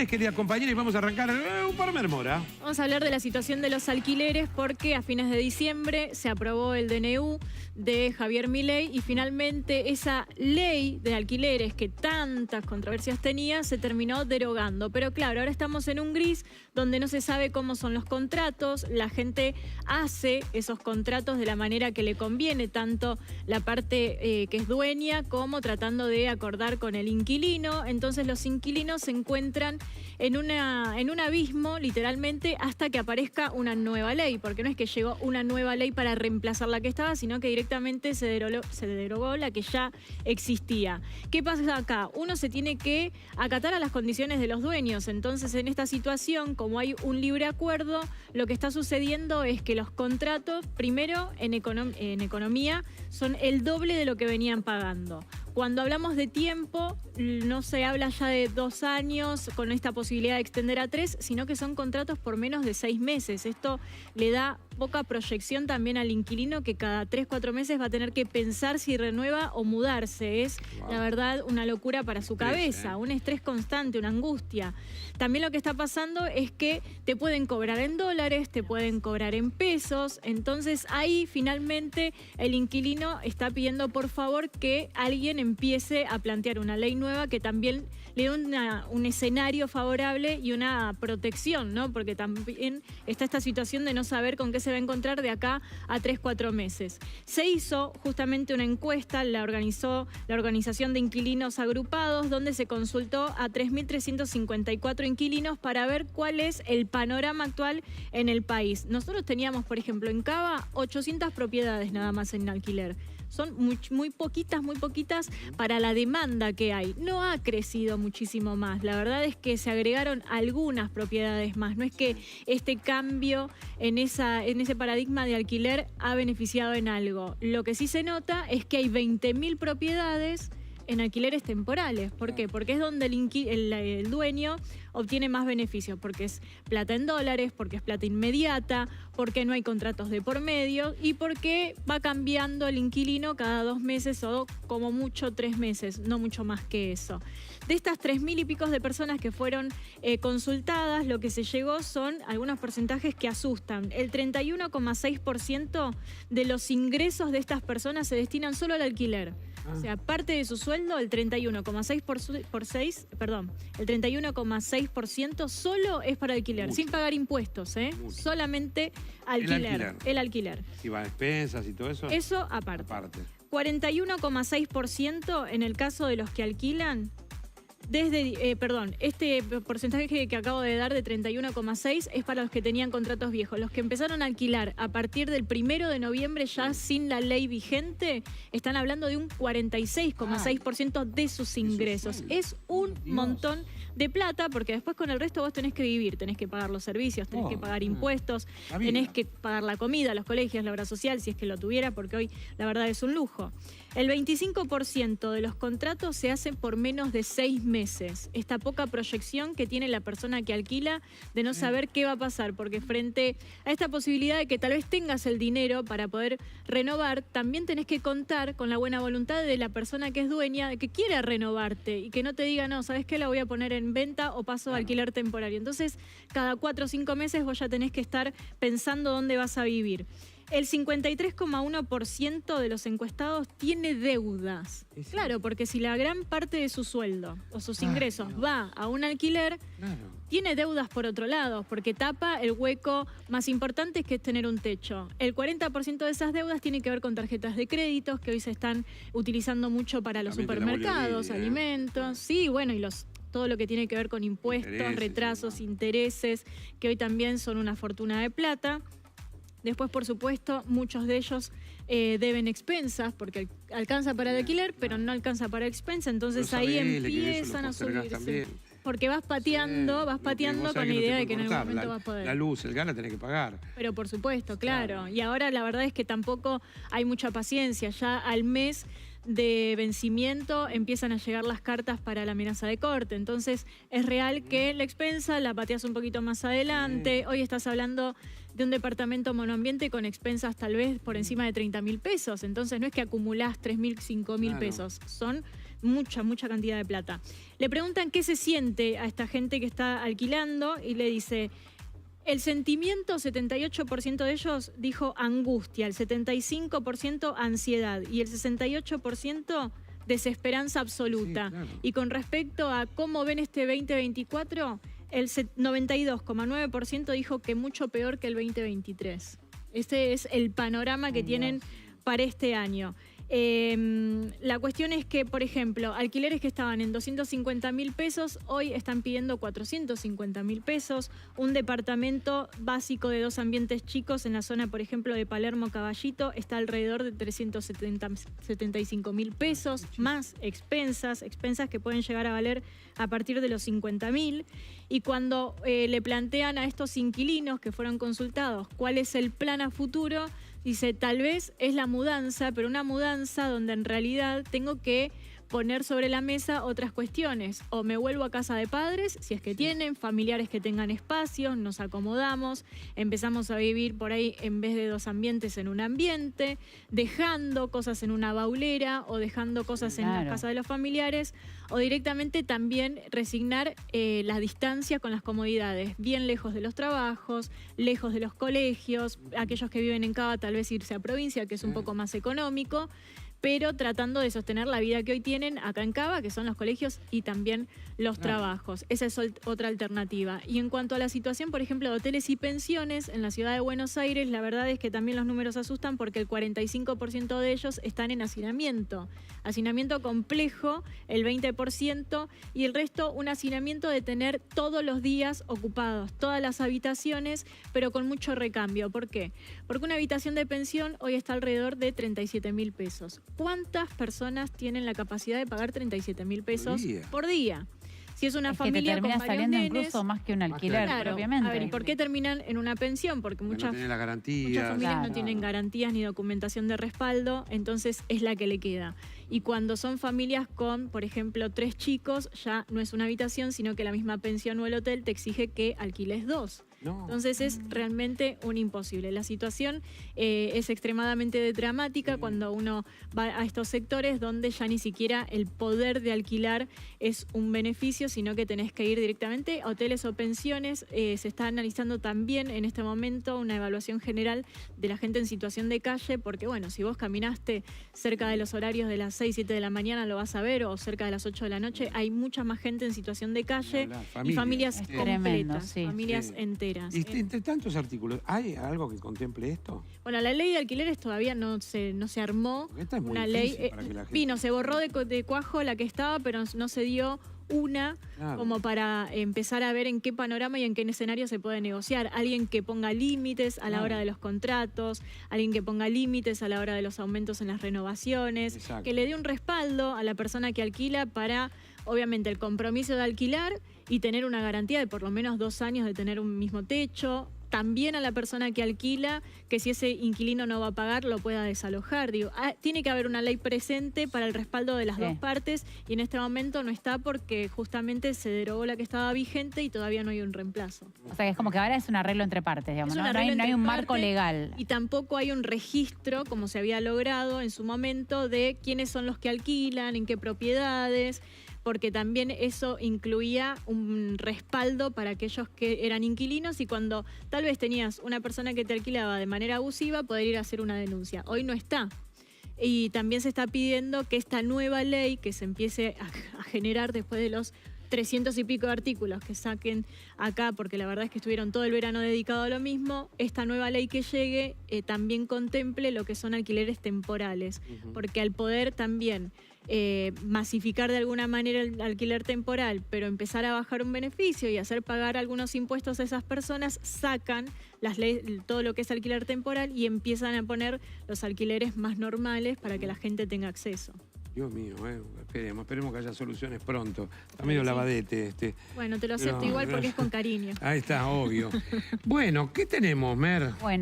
alquileres, querida compañera, y vamos a arrancar un par de Mora. Vamos a hablar de la situación de los alquileres porque a fines de diciembre se aprobó el DNU de Javier Milei y finalmente esa ley de alquileres que tantas controversias tenía se terminó derogando. Pero claro, ahora estamos en un gris donde no se sabe cómo son los contratos, la gente hace esos contratos de la manera que le conviene, tanto la parte que es dueña como tratando de acordar con el inquilino. Entonces los inquilinos se encuentran en un abismo, literalmente, hasta que aparezca una nueva ley, porque no es que llegó una nueva ley para reemplazar la que estaba, sino que directamente se derogó la que ya existía. ¿Qué pasa acá? Uno se tiene que acatar a las condiciones de los dueños. Entonces, en esta situación, como hay un libre acuerdo, lo que está sucediendo es que los contratos, primero, en economía, son el doble de lo que venían pagando. Cuando hablamos de tiempo, no se habla ya de 2 años con esta posibilidad de extender a 3, sino que son contratos por menos de 6 meses. Esto le da poca proyección también al inquilino, que cada 3, 4 meses va a tener que pensar si renueva o mudarse. Es, la verdad, una locura para su cabeza, un estrés constante, una angustia. También lo que está pasando es que te pueden cobrar en dólares, te pueden cobrar en pesos. Entonces ahí finalmente el inquilino está pidiendo por favor que alguien empiece a plantear una ley nueva que también le dé un escenario favorable y una protección, ¿no? Porque también está esta situación de no saber con qué se va a encontrar de acá a 3, 4 meses. Se hizo justamente una encuesta, la organizó la Organización de Inquilinos Agrupados, donde se consultó a 3.354 inquilinos para ver cuál es el panorama actual en el país. Nosotros teníamos, por ejemplo, en Cava, 800 propiedades nada más en alquiler. Son muy poquitas para la demanda que hay. No ha crecido muchísimo más. La verdad es que se agregaron algunas propiedades más. No es que este cambio en ese paradigma de alquiler ha beneficiado en algo. Lo que sí se nota es que hay 20.000 propiedades en alquileres temporales. ¿Por qué? Porque es donde el dueño obtiene más beneficios, porque es plata en dólares, porque es plata inmediata, porque no hay contratos de por medio y porque va cambiando el inquilino cada 2 meses o como mucho 3 meses, no mucho más que eso. De estas 3.000 y pico de personas que fueron consultadas, lo que se llegó son algunos porcentajes que asustan. El 31,6% de los ingresos de estas personas se destinan solo al alquiler. O sea, parte de su sueldo, el 31,6% solo es para alquiler, mucho, sin pagar impuestos, solamente alquiler. El alquiler. ¿Y va a expensas y todo eso? Eso aparte. 41,6% en el caso de los que alquilan. Este porcentaje que acabo de dar de 31,6 es para los que tenían contratos viejos. Los que empezaron a alquilar a partir del 1 de noviembre ya sin la ley vigente, están hablando de un 46,6% de sus ingresos. Es un montón de plata, porque después con el resto vos tenés que vivir, tenés que pagar los servicios, tenés que pagar impuestos, tenés que pagar la comida, los colegios, la obra social, si es que lo tuviera, porque hoy la verdad es un lujo. El 25% de los contratos se hacen por menos de 6 meses. Esta poca proyección que tiene la persona que alquila de no saber qué va a pasar, porque frente a esta posibilidad de que tal vez tengas el dinero para poder renovar, también tenés que contar con la buena voluntad de la persona que es dueña, de que quiera renovarte y que no te diga, no, ¿sabes qué? La voy a poner en venta o paso a alquiler temporario. Entonces, cada 4 o 5 meses vos ya tenés que estar pensando dónde vas a vivir. El 53,1% de los encuestados tiene deudas. Claro, porque si la gran parte de su sueldo o sus ingresos va a un alquiler, tiene deudas por otro lado, porque tapa el hueco más importante, que es tener un techo. El 40% de esas deudas tiene que ver con tarjetas de créditos, que hoy se están utilizando mucho para los supermercados, alimentos. Sí, bueno, y todo lo que tiene que ver con impuestos, retrasos, intereses, que hoy también son una fortuna de plata. Después, por supuesto, muchos de ellos deben expensas, porque alcanza para el alquiler, pero no alcanza para expensa. Entonces ahí empiezan a subirse. Porque vas pateando con la idea de que en algún momento vas a poder. La luz, el gas la tenés que pagar. Pero por supuesto, claro. Y ahora la verdad es que tampoco hay mucha paciencia. Ya al mes de vencimiento empiezan a llegar las cartas para la amenaza de corte. Entonces es real que la expensa la pateas un poquito más adelante. Hoy estás hablando de un departamento monoambiente con expensas tal vez por encima de 30.000 pesos. Entonces no es que acumulás 3.000, 5.000 pesos. Son mucha cantidad de plata. Le preguntan qué se siente a esta gente que está alquilando y le dice... El sentimiento, 78% de ellos dijo angustia, el 75% ansiedad y el 68% desesperanza absoluta. Sí, claro. Y con respecto a cómo ven este 2024, el 92,9% dijo que mucho peor que el 2023. Este es el panorama que tienen para este año. La cuestión es que, por ejemplo, alquileres que estaban en 250.000 pesos, hoy están pidiendo 450.000 pesos. Un departamento básico de 2 ambientes chicos en la zona, por ejemplo, de Palermo Caballito, está alrededor de 375.000 pesos, más expensas que pueden llegar a valer a partir de los 50.000. Y cuando le plantean a estos inquilinos que fueron consultados cuál es el plan a futuro, dice, tal vez es la mudanza, pero una mudanza donde en realidad tengo que poner sobre la mesa otras cuestiones. O me vuelvo a casa de padres, si es que tienen, familiares que tengan espacios, nos acomodamos, empezamos a vivir por ahí en vez de 2 ambientes en un ambiente, dejando cosas en una baulera o dejando cosas en la casa de los familiares, o directamente también resignar la distancia con las comodidades, bien lejos de los trabajos, lejos de los colegios, aquellos que viven en Cava tal vez irse a provincia, que es un poco más económico, pero tratando de sostener la vida que hoy tienen acá en Cava, que son los colegios y también los trabajos. Esa es otra alternativa. Y en cuanto a la situación, por ejemplo, de hoteles y pensiones en la ciudad de Buenos Aires, la verdad es que también los números asustan porque el 45% de ellos están en hacinamiento. Hacinamiento complejo, el 20%, y el resto un hacinamiento de tener todos los días ocupados, todas las habitaciones, pero con mucho recambio. ¿Por qué? Porque una habitación de pensión hoy está alrededor de 37.000 pesos. ¿Cuántas personas tienen la capacidad de pagar 37.000 pesos por día? Si es una familia que te con termina varios saliendo nenes, incluso más que un alquiler propiamente. A ver, ¿y por qué terminan en una pensión? Porque muchas no tienen la garantía. muchas familias no tienen garantías ni documentación de respaldo, entonces es la que le queda. Y cuando son familias con, por ejemplo, 3 chicos, ya no es una habitación, sino que la misma pensión o el hotel te exige que alquiles 2. Entonces es realmente un imposible. La situación es extremadamente dramática cuando uno va a estos sectores donde ya ni siquiera el poder de alquilar es un beneficio, sino que tenés que ir directamente a hoteles o pensiones. Se está analizando también en este momento una evaluación general de la gente en situación de calle, porque bueno, si vos caminaste cerca de los horarios de las 6, 7 de la mañana lo vas a ver, o cerca de las 8 de la noche, hay mucha más gente en situación de calle y familias completas, familias enteras. Y entre tantos artículos, ¿hay algo que contemple esto? Bueno, la ley de alquileres todavía no se armó. Esta es muy una difícil ley para que la gente... vino, se borró de cuajo la que estaba, pero no se dio una como para empezar a ver en qué panorama y en qué escenario se puede negociar. Alguien que ponga límites a la hora de los contratos, alguien que ponga límites a la hora de los aumentos en las renovaciones, que le dé un respaldo a la persona que alquila para, obviamente, el compromiso de alquilar y tener una garantía de por lo menos 2 años de tener un mismo techo. También a la persona que alquila, que si ese inquilino no va a pagar, lo pueda desalojar. Digo, tiene que haber una ley presente para el respaldo de las dos partes y en este momento no está porque justamente se derogó la que estaba vigente y todavía no hay un reemplazo. O sea, que es como que ahora es un arreglo entre partes, digamos, no hay un marco legal. Y tampoco hay un registro, como se había logrado en su momento, de quiénes son los que alquilan, en qué propiedades, porque también eso incluía un respaldo para aquellos que eran inquilinos y cuando tal vez tenías una persona que te alquilaba de manera abusiva, poder ir a hacer una denuncia. Hoy no está. Y también se está pidiendo que esta nueva ley que se empiece a generar después de los 300 y pico de artículos que saquen acá, porque la verdad es que estuvieron todo el verano dedicado a lo mismo, esta nueva ley que llegue también contemple lo que son alquileres temporales, porque al poder también masificar de alguna manera el alquiler temporal, pero empezar a bajar un beneficio y hacer pagar algunos impuestos a esas personas, sacan las leyes, todo lo que es alquiler temporal y empiezan a poner los alquileres más normales para que la gente tenga acceso. Dios mío, esperemos que haya soluciones pronto. Está medio lavadete este. Bueno, te lo acepto igual porque es con cariño. Ahí está, obvio. Bueno, ¿qué tenemos, Mer? Bueno.